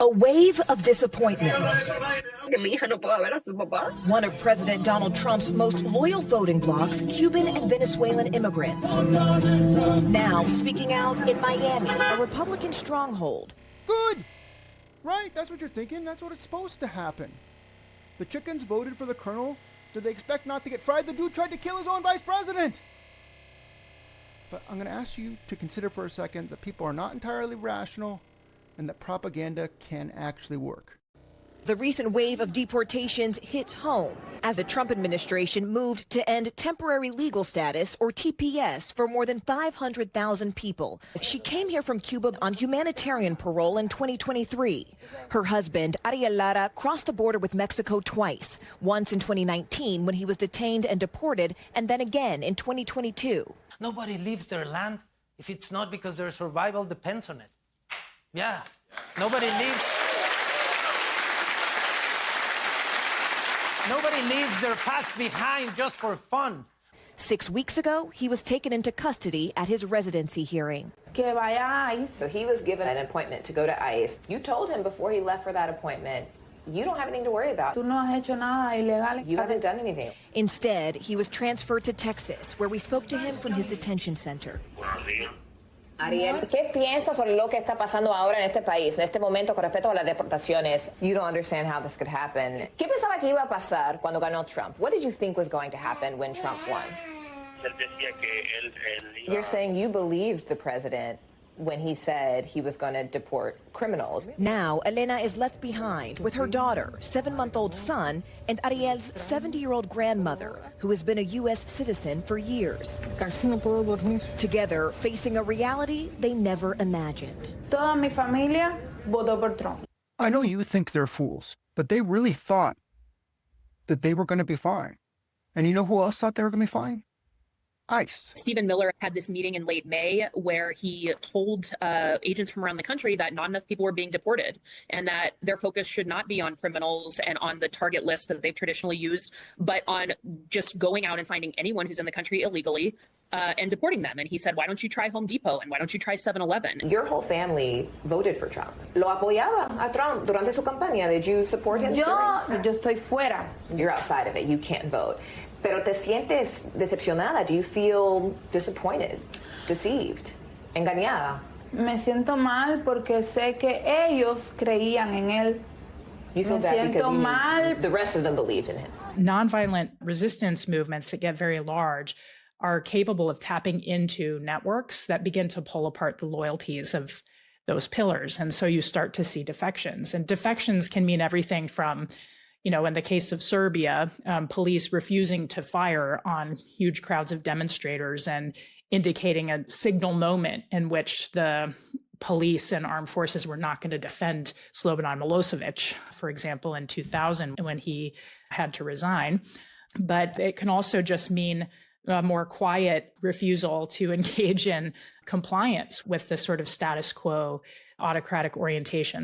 A wave of disappointment. One of President Donald Trump's most loyal voting blocs, Cuban and Venezuelan immigrants. Now speaking out in Miami, a Republican stronghold. Good! Right, that's what you're thinking. That's what it's supposed to happen. The chickens voted for the colonel. Did they expect not to get fried? The dude tried to kill his own vice president. But I'm going to ask you to consider for a second that people are not entirely rational and that propaganda can actually work. The recent wave of deportations hits home as the Trump administration moved to end temporary legal status, or TPS, for more than 500,000 people. She came here from Cuba on humanitarian parole in 2023. Her husband, Ariel Lara, crossed the border with Mexico twice, once in 2019 when he was detained and deported, and then again in 2022. Nobody leaves their land if it's not because their survival depends on it. Yeah, nobody leaves their past behind just for fun. 6 weeks ago, he was taken into custody at his residency hearing. So he was given an appointment to go to ICE. You told him before he left for that appointment, you don't have anything to worry about. You haven't done anything. Instead, he was transferred to Texas, where we spoke to him from his detention center. Ariel, ¿qué piensas sobre lo que está pasando ahora en este país, en este momento con respecto a las deportaciones? You don't understand how this could happen. ¿Qué pensaba que iba a pasar cuando ganó Trump? What did you think was going to happen when Trump won? You're saying you believed the president when he said he was going to deport criminals. Now, Elena is left behind with her daughter, 7-month-old son, and Ariel's 70-year-old grandmother, who has been a U.S. citizen for years. Together, facing a reality they never imagined. Toda mi familia votó por Trump. I know you think they're fools, but they really thought that they were going to be fine. And you know who else thought they were going to be fine? ICE. Stephen Miller had this meeting in late May where he told agents from around the country that not enough people were being deported and that their focus should not be on criminals and on the target list that they've traditionally used, but on just going out and finding anyone who's in the country illegally and deporting them. And he said, why don't you try Home Depot and why don't you try 7-Eleven? Your whole family voted for Trump. ¿Lo apoyaba a Trump durante su campaña? Did you support him? Yo estoy fuera. You're outside of it. You can't vote. Pero te sientes decepcionada? Do you feel disappointed, deceived, engañada? Me siento mal porque sé que ellos creían en él. You feel bad because the rest of them believed in him. Nonviolent resistance movements that get very large are capable of tapping into networks that begin to pull apart the loyalties of those pillars. And so you start to see defections. And defections can mean everything from, you know, in the case of Serbia, police refusing to fire on huge crowds of demonstrators and indicating a signal moment in which the police and armed forces were not going to defend Slobodan Milosevic, for example, in 2000 when he had to resign. But it can also just mean a more quiet refusal to engage in compliance with the sort of status quo autocratic orientations.